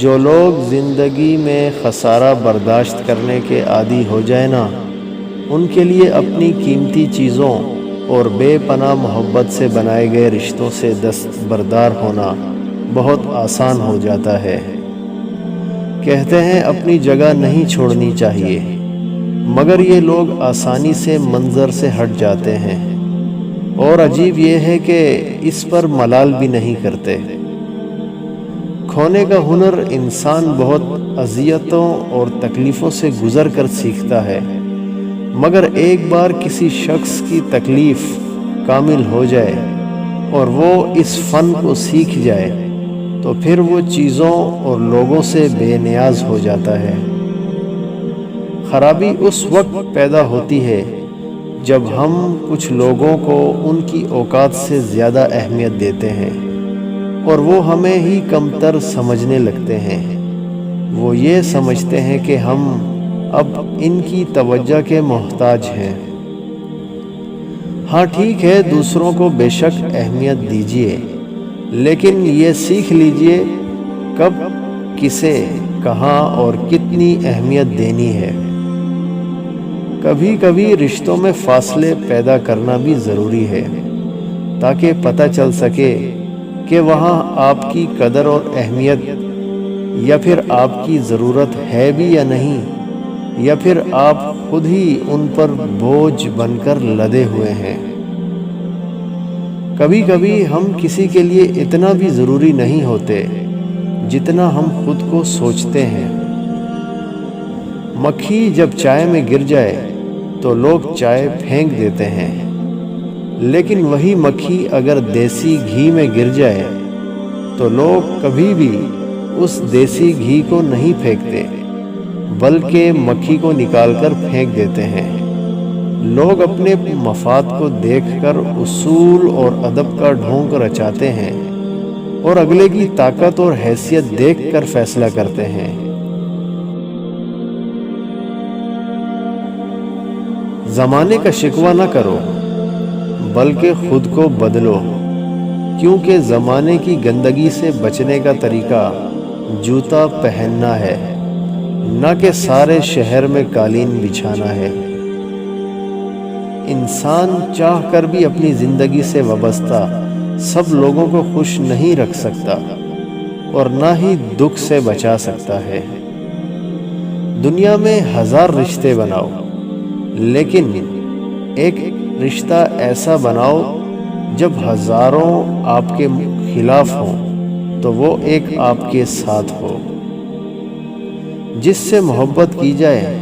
جو لوگ زندگی میں خسارہ برداشت کرنے کے عادی ہو جائیں نا، ان کے لیے اپنی قیمتی چیزوں اور بے پناہ محبت سے بنائے گئے رشتوں سے دستبردار ہونا بہت آسان ہو جاتا ہے۔ کہتے ہیں اپنی جگہ نہیں چھوڑنی چاہیے، مگر یہ لوگ آسانی سے منظر سے ہٹ جاتے ہیں، اور عجیب یہ ہے کہ اس پر ملال بھی نہیں کرتے۔ کھونے کا ہنر انسان بہت اذیتوں اور تکلیفوں سے گزر کر سیکھتا ہے، مگر ایک بار کسی شخص کی تکلیف کامل ہو جائے اور وہ اس فن کو سیکھ جائے تو پھر وہ چیزوں اور لوگوں سے بے نیاز ہو جاتا ہے۔ خرابی اس وقت پیدا ہوتی ہے جب ہم کچھ لوگوں کو ان کی اوقات سے زیادہ اہمیت دیتے ہیں اور وہ ہمیں ہی کمتر سمجھنے لگتے ہیں۔ وہ یہ سمجھتے ہیں کہ ہم اب ان کی توجہ کے محتاج ہیں۔ ہاں ٹھیک ہے، دوسروں کو بے شک اہمیت دیجیے، لیکن یہ سیکھ لیجیے کب، کسے، کہاں اور کتنی اہمیت دینی ہے۔ کبھی کبھی رشتوں میں فاصلے پیدا کرنا بھی ضروری ہے، تاکہ پتہ چل سکے کہ وہاں آپ کی قدر اور اہمیت، یا پھر آپ کی ضرورت ہے بھی یا نہیں، یا پھر آپ خود ہی ان پر بوجھ بن کر لدے ہوئے ہیں۔ کبھی کبھی ہم کسی کے لیے اتنا بھی ضروری نہیں ہوتے جتنا ہم خود کو سوچتے ہیں۔ مکھی جب چائے میں گر جائے تو لوگ چائے پھینک دیتے ہیں، لیکن وہی مکھی اگر دیسی گھی میں گر جائے تو لوگ کبھی بھی اس دیسی گھی کو نہیں پھینکتے، بلکہ مکھی کو نکال کر پھینک دیتے ہیں۔ لوگ اپنے مفاد کو دیکھ کر اصول اور ادب کا ڈھونگ رچاتے ہیں اور اگلے کی طاقت اور حیثیت دیکھ کر فیصلہ کرتے ہیں۔ زمانے کا شکوہ نہ کرو، بلکہ خود کو بدلو، کیونکہ زمانے کی گندگی سے بچنے کا طریقہ جوتا پہننا ہے، نہ کہ سارے شہر میں قالین بچھانا ہے۔ انسان چاہ کر بھی اپنی زندگی سے وابستہ سب لوگوں کو خوش نہیں رکھ سکتا اور نہ ہی دکھ سے بچا سکتا ہے۔ دنیا میں 1000 رشتے بناؤ، لیکن ایک رشتہ ایسا بناؤ جب ہزاروں آپ کے خلاف ہوں تو وہ ایک آپ کے ساتھ ہو۔ جس سے محبت کی جائے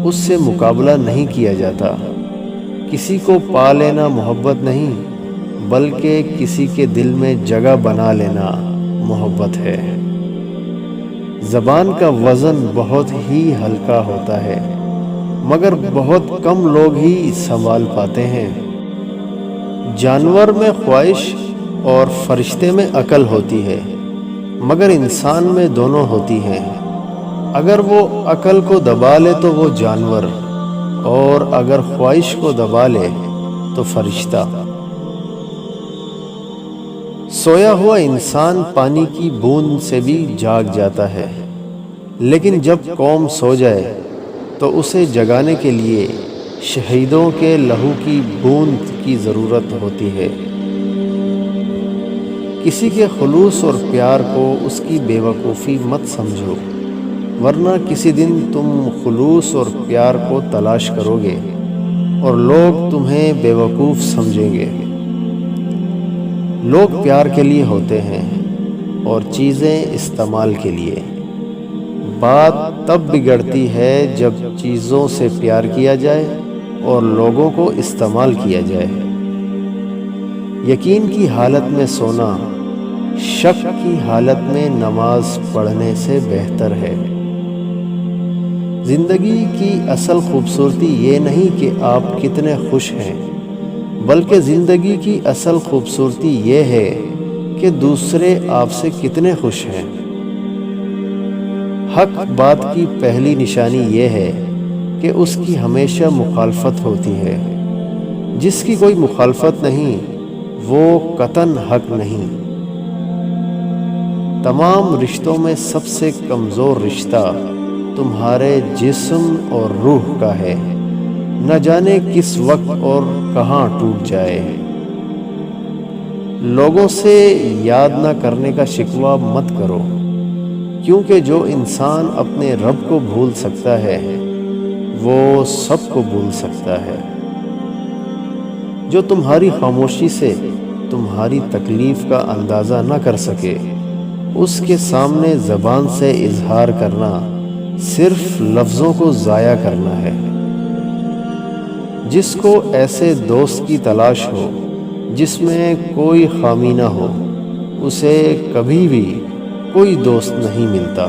اس سے مقابلہ نہیں کیا جاتا۔ کسی کو پا لینا محبت نہیں، بلکہ کسی کے دل میں جگہ بنا لینا محبت ہے۔ زبان کا وزن بہت ہی ہلکا ہوتا ہے، مگر بہت کم لوگ ہی سنبھال پاتے ہیں۔ جانور میں خواہش اور فرشتے میں عقل ہوتی ہے، مگر انسان میں دونوں ہوتی ہیں۔ اگر وہ عقل کو دبا لے تو وہ جانور، اور اگر خواہش کو دبا لے تو فرشتہ۔ سویا ہوا انسان پانی کی بوند سے بھی جاگ جاتا ہے، لیکن جب قوم سو جائے تو اسے جگانے کے لیے شہیدوں کے لہو کی بوند کی ضرورت ہوتی ہے۔ کسی کے خلوص اور پیار کو اس کی بے وقوفی مت سمجھو، ورنہ کسی دن تم خلوص اور پیار کو تلاش کرو گے اور لوگ تمہیں بے وقوف سمجھیں گے۔ لوگ پیار کے لیے ہوتے ہیں اور چیزیں استعمال کے لیے۔ بات تب بگڑتی ہے جب چیزوں سے پیار کیا جائے اور لوگوں کو استعمال کیا جائے۔ یقین کی حالت میں سونا شک کی حالت میں نماز پڑھنے سے بہتر ہے۔ زندگی کی اصل خوبصورتی یہ نہیں کہ آپ کتنے خوش ہیں، بلکہ زندگی کی اصل خوبصورتی یہ ہے کہ دوسرے آپ سے کتنے خوش ہیں۔ حق بات کی پہلی نشانی یہ ہے کہ اس کی ہمیشہ مخالفت ہوتی ہے۔ جس کی کوئی مخالفت نہیں وہ قطعاً حق نہیں۔ تمام رشتوں میں سب سے کمزور رشتہ تمہارے جسم اور روح کا ہے، نہ جانے کس وقت اور کہاں ٹوٹ جائے۔ لوگوں سے یاد نہ کرنے کا شکوہ مت کرو، کیونکہ جو انسان اپنے رب کو بھول سکتا ہے وہ سب کو بھول سکتا ہے۔ جو تمہاری خاموشی سے تمہاری تکلیف کا اندازہ نہ کر سکے، اس کے سامنے زبان سے اظہار کرنا صرف لفظوں کو ضائع کرنا ہے۔ جس کو ایسے دوست کی تلاش ہو جس میں کوئی خامی نہ ہو، اسے کبھی بھی کوئی دوست نہیں ملتا۔